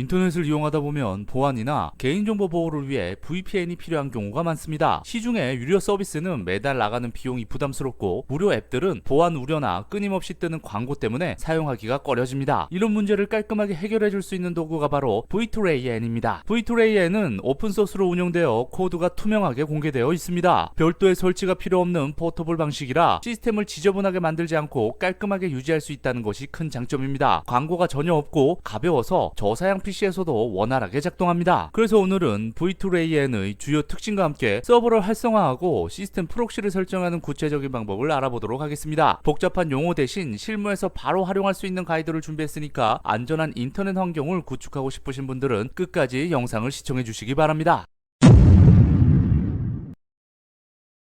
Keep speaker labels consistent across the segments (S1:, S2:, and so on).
S1: 인터넷을 이용하다 보면 보안이나 개인정보 보호를 위해 VPN이 필요한 경우가 많습니다. 시중에 유료 서비스는 매달 나가는 비용이 부담스럽고 무료 앱들은 보안 우려나 끊임없이 뜨는 광고 때문에 사용하기가 꺼려집니다. 이런 문제를 깔끔하게 해결해 줄 수 있는 도구가 바로 V2AN입니다. V2AN은 오픈소스로 운영되어 코드가 투명하게 공개되어 있습니다. 별도의 설치가 필요 없는 포터블 방식이라 시스템을 지저분하게 만들지 않고 깔끔하게 유지할 수 있다는 것이 큰 장점입니다. 광고가 전혀 없고 가벼워서 저사양 PC에서도 원활하게 작동합니다. 그래서 오늘은 V2AN의 주요 특징과 함께 서버를 활성화하고 시스템 프록시를 설정하는 구체적인 방법을 알아보도록 하겠습니다. 복잡한 용어 대신 실무에서 바로 활용할 수 있는 가이드를 준비했으니까 안전한 인터넷 환경을 구축하고 싶으신 분들은 끝까지 영상을 시청해 주시기 바랍니다.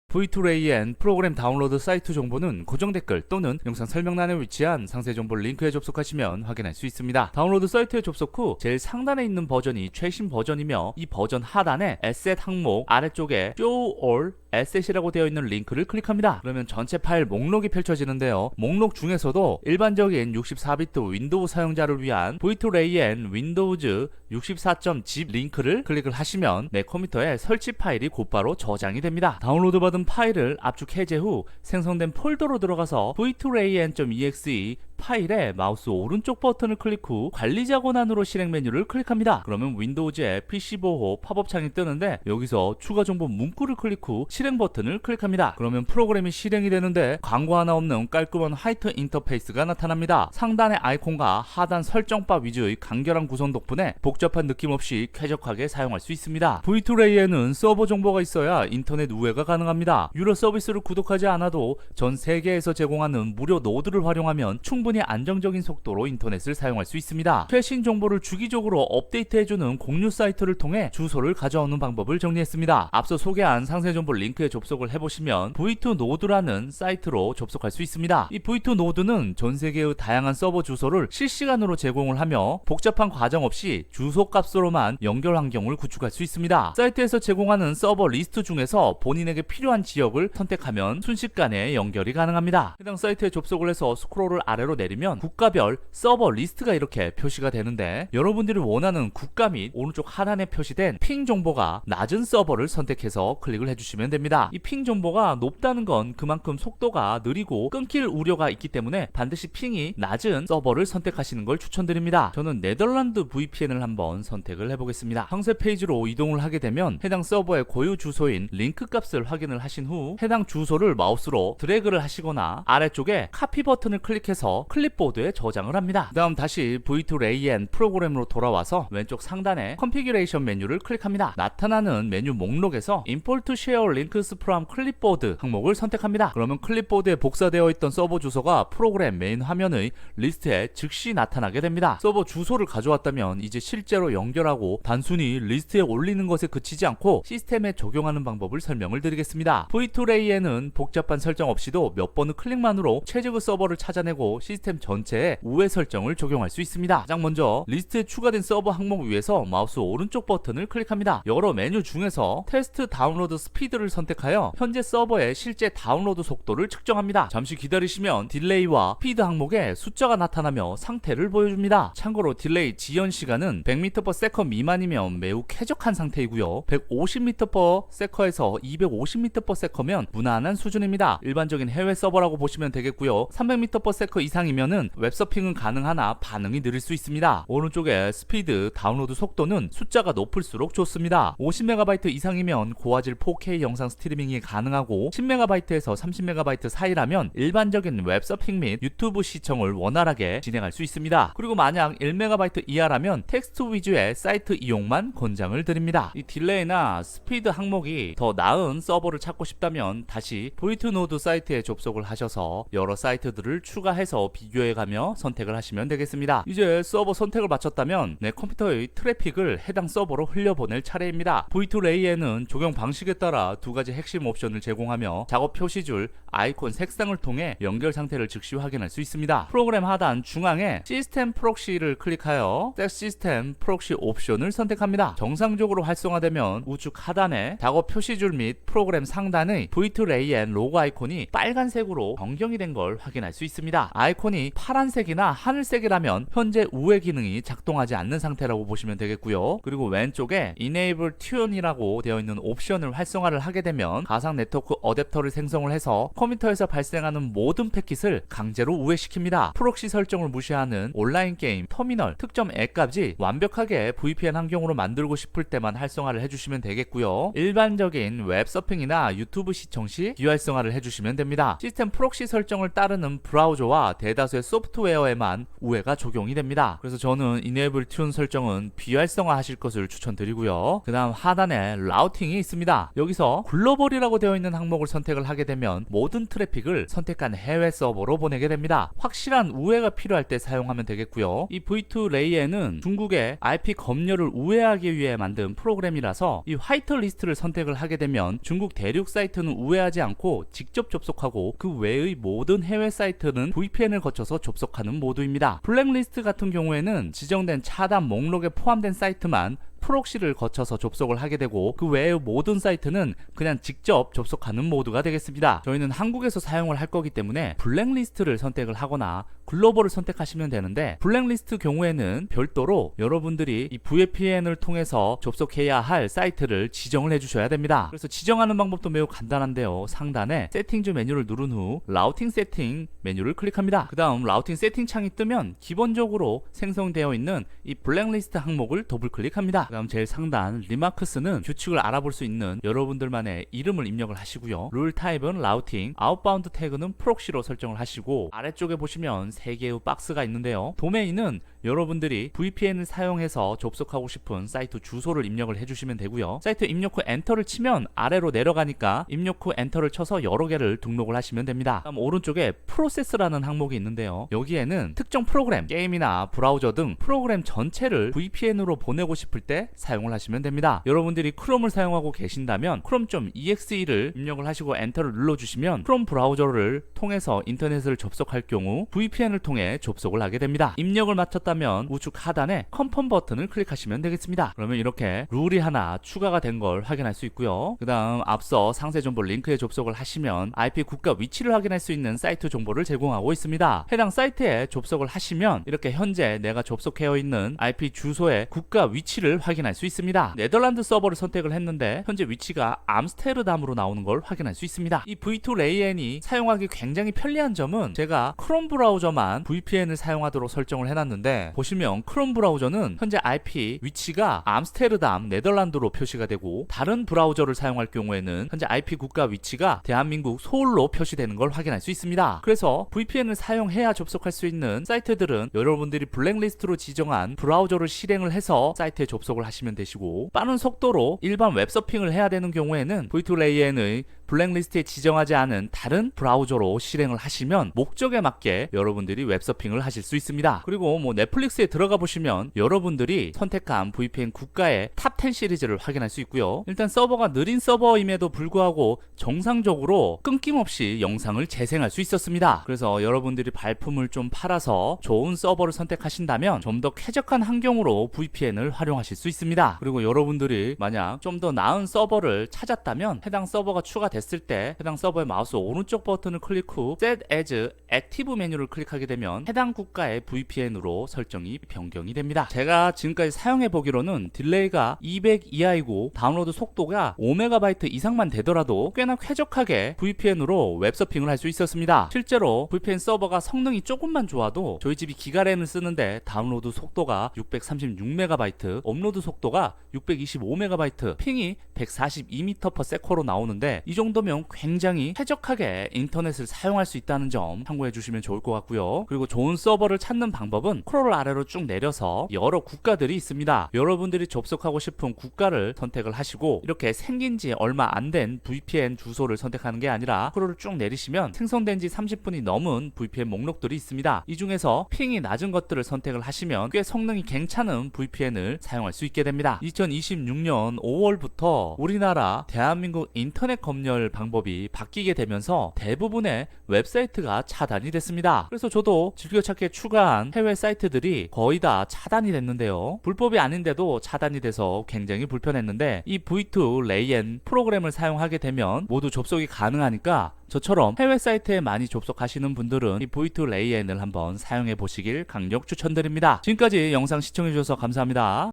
S1: V2AN 프로그램 다운로드 사이트 정보는 고정 댓글 또는 영상 설명란에 위치한 상세 정보 링크에 접속하시면 확인할 수 있습니다. 다운로드 사이트에 접속 후 제일 상단에 있는 버전이 최신 버전이며 이 버전 하단에 에셋 항목 아래쪽에 Show All 에셋이라고 되어 있는 링크를 클릭합니다. 그러면 전체 파일 목록이 펼쳐지는데요. 목록 중에서도 일반적인 64비트 윈도우 사용자를 위한 V2AN 윈도우즈 64.zip 링크를 클릭을 하시면 내 컴퓨터에 설치 파일이 곧바로 저장이 됩니다. 다운로드 받은 파일을 압축 해제 후 생성된 폴더로 들어가서 v2an.exe 파일에 마우스 오른쪽 버튼을 클릭 후 관리자 권한으로 실행 메뉴를 클릭합니다. 그러면 윈도우즈의 PC 보호 팝업 창이 뜨는데 여기서 추가 정보 문구를 클릭 후 실행 버튼을 클릭합니다. 그러면 프로그램이 실행이 되는데 광고 하나 없는 깔끔한 화이트 인터페이스가 나타납니다. 상단의 아이콘과 하단 설정바 위주의 간결한 구성 덕분에 복잡한 느낌 없이 쾌적하게 사용할 수 있습니다. V2AN은 서버 정보가 있어야 인터넷 우회가 가능합니다. 유료 서비스를 구독하지 않아도 전 세계에서 제공하는 무료 노드를 활용하면 충분히 안정적인 속도로 인터넷을 사용할 수 있습니다. 최신 정보를 주기적으로 업데이트해주는 공유 사이트를 통해 주소를 가져오는 방법을 정리했습니다. 앞서 소개한 상세 정보 링크에 접속을 해보시면 V2노드라는 사이트로 접속할 수 있습니다. 이 V2노드는 전 세계의 다양한 서버 주소를 실시간으로 제공을 하며 복잡한 과정 없이 주소 값으로만 연결 환경을 구축할 수 있습니다. 사이트에서 제공하는 서버 리스트 중에서 본인에게 필요한 지역을 선택하면 순식간에 연결이 가능합니다. 해당 사이트에 접속을 해서 스크롤을 아래로 내리면 국가별 서버 리스트가 이렇게 표시가 되는데 여러분들이 원하는 국가 및 오른쪽 하단에 표시된 핑 정보가 낮은 서버를 선택해서 클릭을 해주시면 됩니다. 이 핑 정보가 높다는 건 그만큼 속도가 느리고 끊길 우려가 있기 때문에 반드시 핑이 낮은 서버를 선택하시는 걸 추천드립니다. 저는 네덜란드 VPN을 한번 선택을 해보겠습니다. 상세 페이지로 이동을 하게 되면 해당 서버의 고유 주소인 링크 값을 확인을 하신 후 해당 주소를 마우스로 드래그를 하시거나 아래쪽에 카피 버튼을 클릭해서 클립보드에 저장을 합니다. 그 다음 다시 V2AN 프로그램으로 돌아와서 왼쪽 상단에 컨피규레이션 메뉴를 클릭합니다. 나타나는 메뉴 목록에서 Import Share Links from Clipboard 항목을 선택합니다. 그러면 클립보드에 복사되어 있던 서버 주소가 프로그램 메인 화면의 리스트에 즉시 나타나게 됩니다. 서버 주소를 가져왔다면 이제 실제로 연결하고 단순히 리스트에 올리는 것에 그치지 않고 시스템에 적용하는 방법을 설명을 드리겠습니다. V2AN은 복잡한 설정 없이도 몇 번의 클릭만으로 최적의 서버를 찾아내고 시스템 전체에 우회 설정을 적용할 수 있습니다. 가장 먼저 리스트에 추가된 서버 항목 위에서 마우스 오른쪽 버튼을 클릭합니다. 여러 메뉴 중에서 테스트 다운로드 스피드를 선택하여 현재 서버의 실제 다운로드 속도를 측정합니다. 잠시 기다리시면 딜레이와 스피드 항목에 숫자가 나타나며 상태를 보여줍니다. 참고로 딜레이 지연 시간은 100m/s 미만이면 매우 쾌적한 상태이고요. 150m/s에서 250m/s면 무난한 수준입니다. 일반적인 해외 서버라고 보시면 되겠고요. 300m/s 이상이면은 웹서핑은 가능하나 반응이 느릴 수 있습니다. 오른쪽에 스피드 다운로드 속도는 숫자가 높을수록 좋습니다. 50MB 이상이면 고화질 4K 영상 스트리밍이 가능하고 10MB에서 30MB 사이라면 일반적인 웹서핑 및 유튜브 시청을 원활하게 진행할 수 있습니다. 그리고 만약 1MB 이하라면 텍스트 위주의 사이트 이용만 권장을 드립니다. 이 딜레이나 스피드 항목이 더 나은 서버를 찾고 싶다면 다시 V2노드 사이트에 접속을 하셔서 여러 사이트들을 추가해서 비교해가며 선택을 하시면 되겠습니다. 이제 서버 선택을 마쳤다면 내 컴퓨터의 트래픽을 해당 서버로 흘려보낼 차례입니다. V2AN은 적용 방식에 따라 두 가지 핵심 옵션을 제공하며 작업 표시줄, 아이콘 색상을 통해 연결 상태를 즉시 확인할 수 있습니다. 프로그램 하단 중앙에 시스템 프록시를 클릭하여 Set System Proxy 옵션을 선택합니다. 정상적으로 활성화되면 우측 하단에 작업 표시줄 및 프로그램 상단의 V2AN 로고 아이콘이 빨간색으로 변경이 된 걸 확인할 수 있습니다. 아이콘 아이콘이 파란색이나 하늘색이라면 현재 우회 기능이 작동하지 않는 상태라고 보시면 되겠고요. 그리고 왼쪽에 Enable Tune이라고 되어 있는 옵션을 활성화를 하게 되면 가상 네트워크 어댑터를 생성을 해서 컴퓨터에서 발생하는 모든 패킷을 강제로 우회시킵니다. 프록시 설정을 무시하는 온라인 게임, 터미널, 특정 앱까지 완벽하게 VPN 환경으로 만들고 싶을 때만 활성화를 해주시면 되겠고요. 일반적인 웹 서핑이나 유튜브 시청 시 비활성화를 해주시면 됩니다. 시스템 프록시 설정을 따르는 브라우저와 대다수의 소프트웨어에만 우회가 적용이 됩니다. 그래서 저는 Enable Tune 설정은 비활성화 하실 것을 추천드리고요. 그 다음 하단에 라우팅이 있습니다. 여기서 글로벌이라고 되어 있는 항목을 선택을 하게 되면 모든 트래픽을 선택한 해외 서버로 보내게 됩니다. 확실한 우회가 필요할 때 사용하면 되겠고요. 이 V2 레이에는 중국의 IP 검열을 우회하기 위해 만든 프로그램이라서 이 화이트 리스트를 선택을 하게 되면 중국 대륙 사이트는 우회하지 않고 직접 접속하고 그 외의 모든 해외 사이트는 VPN을 거쳐서 접속하는 모드입니다. 블랙리스트 같은 경우에는 지정된 차단 목록에 포함된 사이트만 프록시를 거쳐서 접속을 하게 되고 그 외의 모든 사이트는 그냥 직접 접속하는 모드가 되겠습니다. 저희는 한국에서 사용을 할 거기 때문에 블랙리스트를 선택을 하거나 글로벌을 선택하시면 되는데 블랙리스트 경우에는 별도로 여러분들이 이 VPN을 통해서 접속해야 할 사이트를 지정을 해주셔야 됩니다. 그래서 지정하는 방법도 매우 간단한데요. 상단에 세팅즈 메뉴를 누른 후 라우팅 세팅 메뉴를 클릭합니다. 그 다음 라우팅 세팅 창이 뜨면 기본적으로 생성되어 있는 이 블랙리스트 항목을 더블 클릭합니다. 그 다음 제일 상단 리마크스는 규칙을 알아볼 수 있는 여러분들만의 이름을 입력을 하시고요. 룰 타입은 라우팅, 아웃바운드 태그는 프록시로 설정을 하시고 아래쪽에 보시면 3개의 박스가 있는데요. 도메인은 여러분들이 VPN을 사용해서 접속하고 싶은 사이트 주소를 입력을 해주시면 되고요. 사이트 입력 후 엔터를 치면 아래로 내려가니까 입력 후 엔터를 쳐서 여러 개를 등록을 하시면 됩니다. 다음 오른쪽에 프로세스라는 항목이 있는데요. 여기에는 특정 프로그램, 게임이나 브라우저 등 프로그램 전체를 VPN으로 보내고 싶을 때 사용을 하시면 됩니다. 여러분들이 크롬을 사용하고 계신다면 chrome.exe를 입력을 하시고 엔터를 눌러주시면 크롬 브라우저를 통해서 인터넷을 접속할 경우 VPN을 통해 접속을 하게 됩니다. 입력을 마쳤다면 우측 하단에 컨펌 버튼을 클릭하시면 되겠습니다. 그러면 이렇게 룰이 하나 추가가 된 걸 확인할 수 있고요. 그 다음 앞서 상세 정보 링크에 접속을 하시면 IP 국가 위치를 확인할 수 있는 사이트 정보를 제공하고 있습니다. 해당 사이트에 접속을 하시면 이렇게 현재 내가 접속해 있는 IP 주소의 국가 위치를 확인할 수 있습니다. 네덜란드 서버를 선택을 했는데 현재 위치가 암스테르담으로 나오는 걸 확인할 수 있습니다. 이 V2 레이엔이 사용하기 굉장히 편리한 점은 제가 크롬 브라우저만 VPN을 사용하도록 설정을 해놨는데 보시면 크롬 브라우저는 현재 IP 위치가 암스테르담 네덜란드로 표시가 되고 다른 브라우저를 사용할 경우에는 현재 IP 국가 위치가 대한민국 서울로 표시되는 걸 확인할 수 있습니다. 그래서 VPN을 사용해야 접속할 수 있는 사이트들은 여러분들이 블랙리스트로 지정한 브라우저를 실행을 해서 사이트에 접속을 하시면 되시고 빠른 속도로 일반 웹서핑을 해야 되는 경우에는 V2 레이엔의 블랙리스트에 지정하지 않은 다른 브라우저로 실행을 하시면 목적에 맞게 여러분들이 웹서핑을 하실 수 있습니다. 그리고 넷플릭스에 들어가 보시면 여러분들이 선택한 VPN 국가의 탑 10 시리즈를 확인할 수 있고요. 일단 서버가 느린 서버임에도 불구하고 정상적으로 끊김없이 영상을 재생할 수 있었습니다. 그래서 여러분들이 발품을 좀 팔아서 좋은 서버를 선택하신다면 좀 더 쾌적한 환경으로 VPN을 활용하실 수 있습니다. 그리고 여러분들이 만약 좀 더 나은 서버를 찾았다면 해당 서버가 추가됐을 때 해당 서버의 마우스 오른쪽 버튼을 클릭 후 Set as Active 메뉴를 클릭하게 되면 해당 국가의 VPN으로 설정이 변경이 됩니다. 제가 지금까지 사용해 보기로는 딜레이가 200 이하이고 다운로드 속도가 5MB 이상만 되더라도 꽤나 쾌적하게 VPN으로 웹서핑을 할 수 있었습니다. 실제로 VPN 서버가 성능이 조금만 좋아도 저희 집이 기가랜을 쓰는데 다운로드 속도가 636MB, 업로드 속도가 625MB, 핑이 142m/s로 나오는데 이 정도면 굉장히 쾌적하게 인터넷을 사용할 수 있다는 점 참고해 주시면 좋을 것 같고요. 그리고 좋은 서버를 찾는 방법은 스크롤 아래로 쭉 내려서 여러 국가들이 있습니다. 여러분들이 접속하고 싶은 국가를 선택을 하시고 이렇게 생긴 지 얼마 안 된 VPN 주소를 선택하는 게 아니라 스크롤을 쭉 내리시면 생성된 지 30분이 넘은 VPN 목록들이 있습니다. 이 중에서 핑이 낮은 것들을 선택을 하시면 꽤 성능이 괜찮은 VPN을 사용할 수 있게 됩니다. 2026년 5월부터 우리나라 대한민국 인터넷 검열 사용할 방법이 바뀌게 되면서 대부분의 웹사이트가 차단이 됐습니다. 그래서 저도 즐겨찾기에 추가한 해외 사이트들이 거의 다 차단이 됐는데요. 불법이 아닌데도 차단이 돼서 굉장히 불편했는데 이 V2 레이엔 프로그램을 사용하게 되면 모두 접속이 가능하니까 저처럼 해외 사이트에 많이 접속하시는 분들은 이 V2 레이엔을 한번 사용해 보시길 강력 추천드립니다. 지금까지 영상 시청해 주셔서 감사합니다.